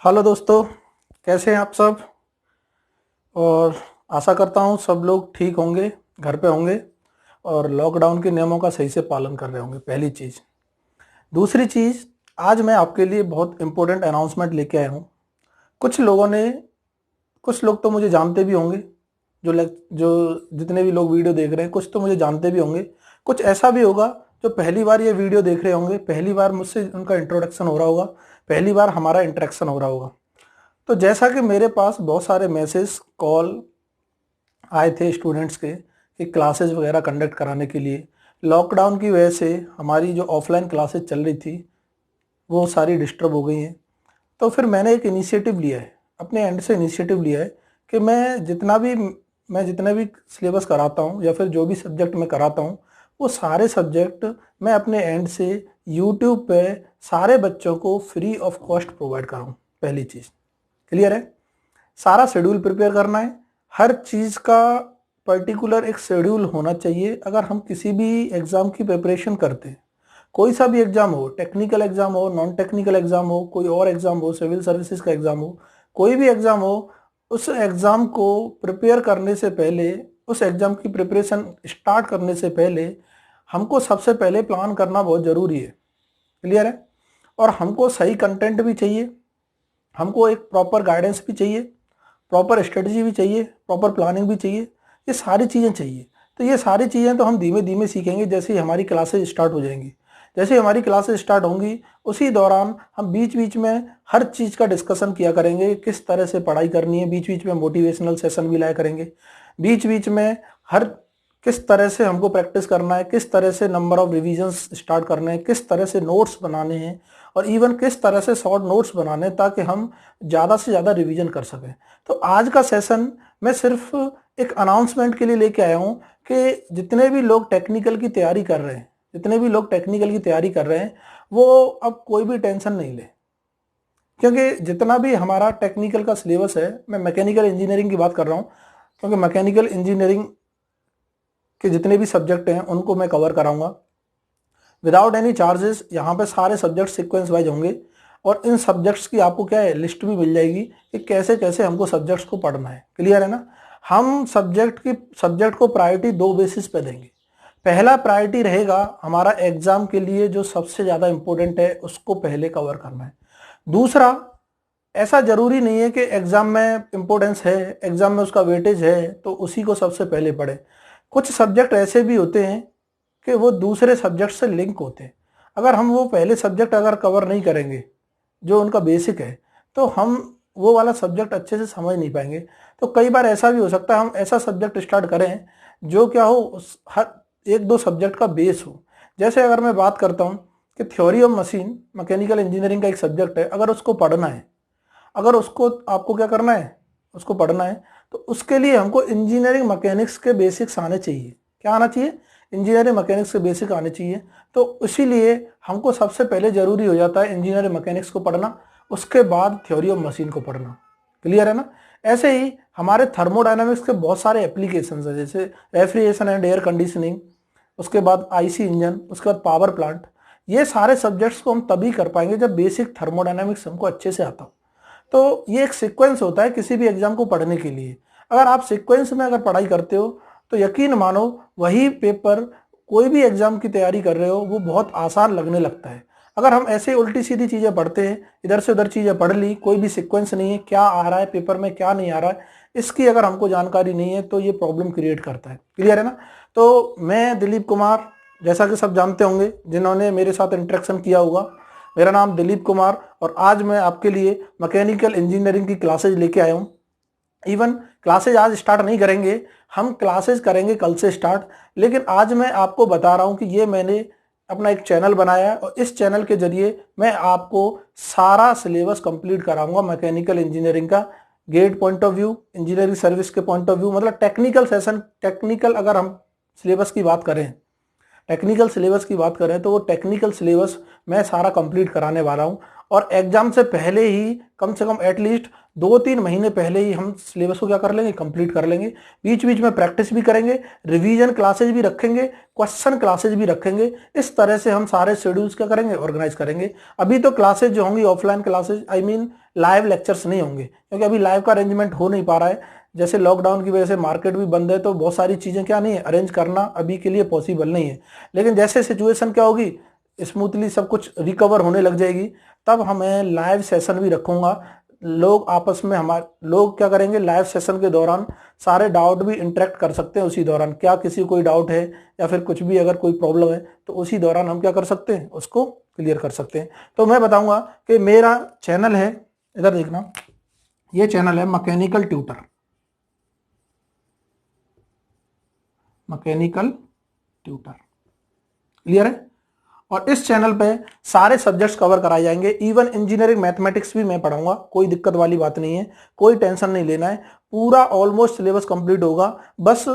Hello दोस्तों, कैसे हैं आप सब। और आशा करता हूँ सब लोग ठीक होंगे, घर पे होंगे और लॉकडाउन के नियमों का सही से पालन कर रहे होंगे। पहली चीज़। दूसरी चीज़, आज मैं आपके लिए बहुत इंपॉर्टेंट अनाउंसमेंट लेके आया हूँ। कुछ लोगों ने, कुछ लोग तो मुझे जानते भी होंगे, जो जितने भी लोग वीडियो देख रहे हैं, कुछ तो मुझे जानते भी होंगे। कुछ ऐसा भी होगा जो पहली बार ये वीडियो देख रहे होंगे, पहली बार मुझसे उनका इंट्रोडक्शन हो रहा होगा, पहली बार हमारा इंटरेक्शन हो रहा होगा। तो जैसा कि मेरे पास बहुत सारे मैसेज कॉल आए थे स्टूडेंट्स के कि क्लासेस वगैरह कंडक्ट कराने के लिए, लॉकडाउन की वजह से हमारी जो ऑफलाइन क्लासेस चल रही थी वो सारी डिस्टर्ब हो गई हैं। तो फिर मैंने एक इनिशिएटिव लिया है, अपने एंड से इनिशिएटिव लिया है कि मैं जितना भी सिलेबस कराता हूँ या फिर जो भी सब्जेक्ट मैं कराता हूँ, वो सारे सब्जेक्ट मैं अपने एंड से यूट्यूब पे सारे बच्चों को फ्री ऑफ कॉस्ट प्रोवाइड कराऊँ। पहली चीज़ क्लियर है। सारा शेड्यूल प्रिपेयर करना है, हर चीज़ का पर्टिकुलर एक शेड्यूल होना चाहिए। अगर हम किसी भी एग्ज़ाम की प्रिपरेशन करते हैं, कोई सा भी एग्ज़ाम हो, टेक्निकल एग्ज़ाम हो, नॉन टेक्निकल एग्ज़ाम हो, कोई और एग्ज़ाम हो, सिविल सर्विसेज का एग्ज़ाम हो, कोई भी एग्ज़ाम हो, उस एग्ज़ाम को प्रिपेयर करने से पहले, उस एग्ज़ाम की प्रिपरेशन स्टार्ट करने से पहले हमको सबसे पहले प्लान करना बहुत ज़रूरी है। क्लियर है। और हमको सही कंटेंट भी चाहिए, हमको एक प्रॉपर गाइडेंस भी चाहिए, प्रॉपर स्ट्रेटजी भी चाहिए, प्रॉपर प्लानिंग भी चाहिए। ये सारी चीज़ें चाहिए। तो ये सारी चीज़ें तो हम धीमे धीमे सीखेंगे जैसे ही हमारी क्लासेज स्टार्ट हो जाएंगी। जैसे ही हमारी क्लासेज स्टार्ट होंगी उसी दौरान हम बीच बीच में हर चीज़ का डिस्कशन किया करेंगे, किस तरह से पढ़ाई करनी है। बीच बीच में मोटिवेशनल सेशन भी लाया करेंगे। बीच बीच में हर किस तरह से हमको प्रैक्टिस करना है, किस तरह से नंबर ऑफ रिविजन्स स्टार्ट करने हैं, किस तरह से नोट्स बनाने हैं और इवन किस तरह से शॉर्ट नोट्स बनाने हैं ताकि हम ज़्यादा से ज़्यादा रिवीजन कर सकें। तो आज का सेशन मैं सिर्फ एक अनाउंसमेंट के लिए लेके आया हूँ कि जितने भी लोग टेक्निकल की तैयारी कर रहे हैं, वो अब कोई भी टेंशन नहीं ले। क्योंकि जितना भी हमारा टेक्निकल का सिलेबस है, मैं मैकेनिकल इंजीनियरिंग की बात कर रहा हूँ, क्योंकि मैकेनिकल इंजीनियरिंग के जितने भी सब्जेक्ट हैं उनको मैं कवर कराऊंगा विदाउट एनी चार्जेस। यहाँ पे सारे सब्जेक्ट सीक्वेंस वाइज होंगे और इन सब्जेक्ट्स की आपको क्या है, लिस्ट भी मिल जाएगी कि कैसे कैसे हमको सब्जेक्ट्स को पढ़ना है। क्लियर है ना। हम सब्जेक्ट को प्रायोरिटी दो बेसिस पे देंगे। पहला प्रायोरिटी रहेगा हमारा एग्जाम के लिए जो सबसे ज़्यादा इंपॉर्टेंट है उसको पहले कवर करना है। दूसरा, ऐसा जरूरी नहीं है कि एग्जाम में इंपॉर्टेंस है, एग्जाम में उसका वेटेज है तो उसी को सबसे पहले पढ़े। कुछ सब्जेक्ट ऐसे भी होते हैं कि वो दूसरे सब्जेक्ट से लिंक होते हैं। अगर हम वो पहले सब्जेक्ट अगर कवर नहीं करेंगे जो उनका बेसिक है, तो हम वो वाला सब्जेक्ट अच्छे से समझ नहीं पाएंगे। तो कई बार ऐसा भी हो सकता है हम ऐसा सब्जेक्ट स्टार्ट करें जो क्या हो, हर एक दो सब्जेक्ट का बेस हो। जैसे अगर मैं बात करता हूँ कि theory of machine mechanical engineering का एक सब्जेक्ट है, अगर उसको पढ़ना है, अगर उसको आपको क्या करना है, उसको पढ़ना है, तो उसके लिए हमको इंजीनियरिंग मैकेनिक्स के बेसिक्स आने चाहिए। क्या आना चाहिए? इंजीनियरिंग मैकेनिक्स के बेसिक आने चाहिए। तो इसीलिए हमको सबसे पहले जरूरी हो जाता है इंजीनियरिंग मैकेनिक्स को पढ़ना, उसके बाद थ्योरी ऑफ मशीन को पढ़ना। क्लियर है ना। ऐसे ही हमारे थर्मोडायनामिक्स के बहुत सारे एप्लीकेशंस हैं, जैसे रेफ्रिजरेशन एंड एयर कंडीशनिंग, उसके बाद आईसी इंजन, उसके बाद पावर प्लांट। ये सारे सब्जेक्ट्स को हम तभी कर पाएंगे जब बेसिक थर्मोडायनामिक्स हमको अच्छे से आता हो। तो ये एक सीक्वेंस होता है किसी भी एग्जाम को पढ़ने के लिए। अगर आप सीक्वेंस में अगर पढ़ाई करते हो तो यकीन मानो वही पेपर, कोई भी एग्जाम की तैयारी कर रहे हो, वो बहुत आसान लगने लगता है। अगर हम ऐसे उल्टी सीधी चीज़ें पढ़ते हैं, इधर से उधर चीज़ें पढ़ ली, कोई भी सीक्वेंस नहीं है, क्या आ रहा है पेपर में क्या नहीं आ रहा है इसकी अगर हमको जानकारी नहीं है तो ये प्रॉब्लम क्रिएट करता है। क्लियर है ना। तो मैं दिलीप कुमार, जैसा कि सब जानते होंगे जिन्होंने मेरे साथ इंटरेक्शन किया होगा, मेरा नाम दिलीप कुमार और आज मैं आपके लिए मैकेनिकल इंजीनियरिंग की क्लासेज लेके आया हूँ। इवन क्लासेज आज स्टार्ट नहीं करेंगे, हम क्लासेज करेंगे कल से स्टार्ट। लेकिन आज मैं आपको बता रहा हूँ कि ये मैंने अपना एक चैनल बनाया है और इस चैनल के जरिए मैं आपको सारा सिलेबस कंप्लीट कराऊंगा मैकेनिकल इंजीनियरिंग का, GATE point of view, engineering service के पॉइंट ऑफ व्यू, मतलब टेक्निकल सेशन। टेक्निकल अगर हम सिलेबस की बात करें, टेक्निकल सिलेबस की बात करें तो वो टेक्निकल सिलेबस मैं सारा कंप्लीट कराने वाला हूँ। और एग्जाम से पहले ही, कम से कम एटलीस्ट 2-3 महीने पहले ही हम सिलेबस को क्या कर लेंगे, कंप्लीट कर लेंगे। बीच बीच में प्रैक्टिस भी करेंगे, रिवीजन क्लासेज भी रखेंगे, क्वेश्चन क्लासेज भी रखेंगे। इस तरह से हम सारे शेड्यूल्स क्या करेंगे, ऑर्गेनाइज करेंगे। अभी तो क्लासेज जो होंगी offline classes, I mean live lectures नहीं होंगे, क्योंकि अभी लाइव का अरेंजमेंट हो नहीं पा रहा है। जैसे लॉकडाउन की वजह से मार्केट भी बंद है, तो बहुत सारी चीज़ें क्या नहीं है, अरेंज करना अभी के लिए पॉसिबल नहीं है। लेकिन जैसे सिचुएशन क्या होगी, स्मूथली सब कुछ रिकवर होने लग जाएगी, तब हमें लाइव सेशन भी रखूंगा। लोग आपस में, हमारे लोग क्या करेंगे, लाइव सेशन के दौरान सारे डाउट भी इंटरेक्ट कर सकते हैं। उसी दौरान क्या किसी को कोई डाउट है या फिर कुछ भी अगर कोई प्रॉब्लम है, तो उसी दौरान हम क्या कर सकते हैं, उसको क्लियर कर सकते हैं। तो मैं बताऊंगा कि मेरा चैनल है, इधर देखना, ये चैनल है mechanical tutor, mechanical tutor, clear है। और इस चैनल पे सारे सब्जेक्ट्स कवर कराए जाएंगे, इवन इंजीनियरिंग मैथमेटिक्स भी मैं पढ़ाऊंगा, कोई दिक्कत वाली बात नहीं है, कोई टेंशन नहीं लेना है। पूरा ऑलमोस्ट सिलेबस कंप्लीट होगा। बस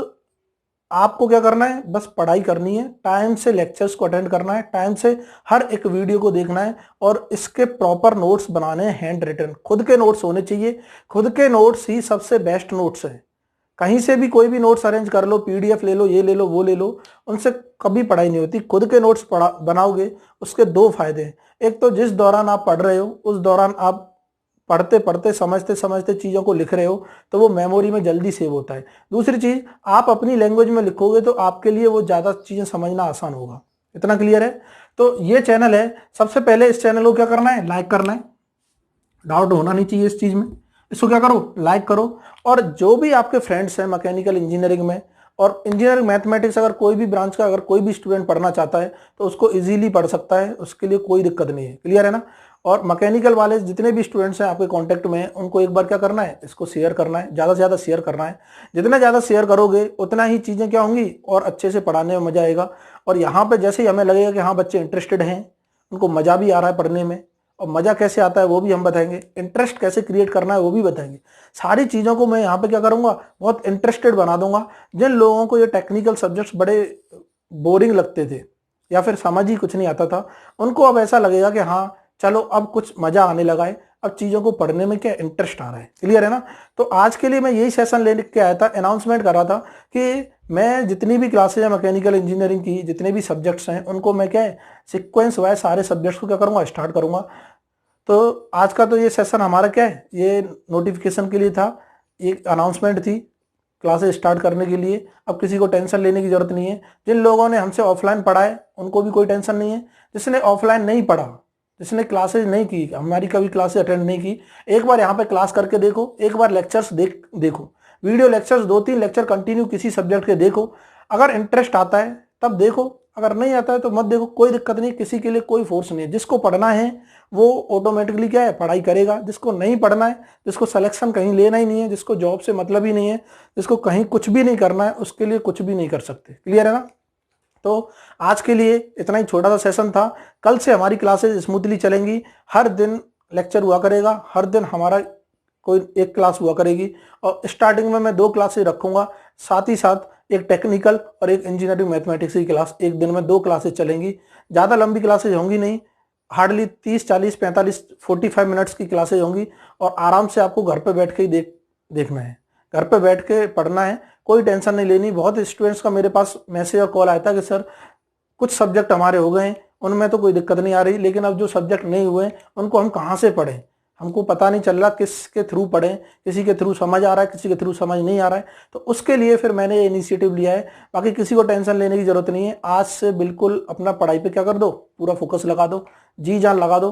आपको क्या करना है, बस पढ़ाई करनी है, टाइम से लेक्चर्स को अटेंड करना है, टाइम से हर एक वीडियो को देखना है, और इसके प्रॉपर नोट्स बनाने हैं, हैंड रिटन, खुद के नोट्स होने चाहिए। खुद के नोट्स ही सबसे बेस्ट नोट्स है। कहीं से भी कोई भी नोट्स अरेंज कर लो, पीडीएफ ले लो, ये ले लो, वो ले लो, उनसे कभी पढ़ाई नहीं होती। खुद के नोट्स बनाओगे, उसके दो फायदे हैं। एक तो जिस दौरान आप पढ़ रहे हो, उस दौरान आप पढ़ते पढ़ते समझते समझते चीज़ों को लिख रहे हो, तो वो मेमोरी में जल्दी सेव होता है। दूसरी चीज़, आप अपनी लैंग्वेज में लिखोगे तो आपके लिए वो ज़्यादा चीज़ें समझना आसान होगा। इतना क्लियर है। तो ये चैनल है, सबसे पहले इस चैनल को क्या करना है, लाइक करना है, डाउट होना नहीं चाहिए इस चीज़ में। इसको क्या करो, लाइक करो। और जो भी आपके फ्रेंड्स हैं मैकेनिकल इंजीनियरिंग में और इंजीनियरिंग मैथमेटिक्स, अगर कोई भी ब्रांच का अगर कोई भी स्टूडेंट पढ़ना चाहता है तो उसको इजीली पढ़ सकता है, उसके लिए कोई दिक्कत नहीं है। क्लियर है ना। और मैकेनिकल वाले जितने भी स्टूडेंट्स हैं आपके कांटेक्ट में, उनको एक बार क्या करना है, इसको शेयर करना है, ज़्यादा से ज़्यादा शेयर करना है। जितना ज़्यादा शेयर करोगे उतना ही चीज़ें क्या होंगी, और अच्छे से पढ़ाने में मज़ा आएगा। और यहाँ पर जैसे ही हमें लगेगा कि हाँ बच्चे इंटरेस्टेड हैं, उनको मज़ा भी आ रहा है पढ़ने में, और मज़ा कैसे आता है वो भी हम बताएंगे, इंटरेस्ट कैसे क्रिएट करना है वो भी बताएंगे। सारी चीज़ों को मैं यहाँ पे क्या करूँगा, बहुत इंटरेस्टेड बना दूंगा। जिन लोगों को ये टेक्निकल सब्जेक्ट्स बड़े बोरिंग लगते थे या फिर समझ ही कुछ नहीं आता था, उनको अब ऐसा लगेगा कि हाँ चलो अब कुछ मज़ा आने लगा है, अब चीज़ों को पढ़ने में क्या इंटरेस्ट आ रहा है। क्लियर है ना। तो आज के लिए मैं यही सेशन लेने के आया था, अनाउंसमेंट कर रहा था कि मैं जितनी भी क्लासेज है मैकेनिकल इंजीनियरिंग की, जितने भी सब्जेक्ट्स हैं, उनको मैं क्या है सीक्वेंस वाइज सारे सब्जेक्ट्स को क्या करूँगा, स्टार्ट करूँगा। तो आज का तो ये सेशन हमारा क्या है, ये नोटिफिकेशन के लिए था, एक अनाउंसमेंट थी क्लासेस स्टार्ट करने के लिए। अब किसी को टेंशन लेने की जरूरत नहीं है। जिन लोगों ने हमसे ऑफलाइन पढ़ा है उनको भी कोई टेंशन नहीं है। जिसने ऑफलाइन नहीं पढ़ा, जिसने क्लासेज नहीं की, हमारी कभी क्लासेज अटेंड नहीं की, एक बार यहाँ पे क्लास करके देखो, एक बार लेक्चर्स देखो, वीडियो लेक्चर्स 2-3 लेक्चर कंटिन्यू किसी सब्जेक्ट के देखो। अगर इंटरेस्ट आता है तब देखो, अगर नहीं आता है तो मत देखो, कोई दिक्कत नहीं। किसी के लिए कोई फोर्स नहीं है। जिसको पढ़ना है वो ऑटोमेटिकली क्या है, पढ़ाई करेगा। जिसको नहीं पढ़ना है, जिसको सिलेक्शन कहीं लेना ही नहीं है, जिसको जॉब से मतलब ही नहीं है, जिसको कहीं कुछ भी नहीं करना है, उसके लिए कुछ भी नहीं कर सकते। क्लियर है ना। तो आज के लिए इतना ही छोटा सा सेशन था। कल से हमारी क्लासेज स्मूथली चलेंगी, हर दिन लेक्चर हुआ करेगा, हर दिन हमारा कोई एक क्लास हुआ करेगी। और स्टार्टिंग में मैं 2 क्लासेज रखूंगा, साथ ही साथ एक टेक्निकल और एक इंजीनियरिंग मैथमेटिक्स की क्लास, एक दिन में 2 क्लासेज चलेंगी। ज़्यादा लंबी क्लासेज होंगी नहीं, हार्डली 30, 40, 45, 45 मिनट्स की क्लासेज होंगी। और आराम से आपको घर पे बैठ के ही देखना है, घर पे बैठ के पढ़ना है, कोई टेंशन नहीं लेनी। बहुत स्टूडेंट्स का मेरे पास मैसेज और कॉल आया था कि सर कुछ सब्जेक्ट हमारे हो गए हैं, उनमें तो कोई दिक्कत नहीं आ रही, लेकिन अब जो सब्जेक्ट नहीं हुए उनको हम कहाँ से पढ़ें, हमको पता नहीं चल रहा किसके थ्रू पढ़ें, किसी के थ्रू समझ आ रहा है, किसी के थ्रू समझ नहीं आ रहा है। तो उसके लिए फिर मैंने ये इनिशिएटिव लिया है। बाकी किसी को टेंशन लेने की जरूरत नहीं है। आज से बिल्कुल अपना पढ़ाई पे क्या कर दो, पूरा फोकस लगा दो, जी जान लगा दो।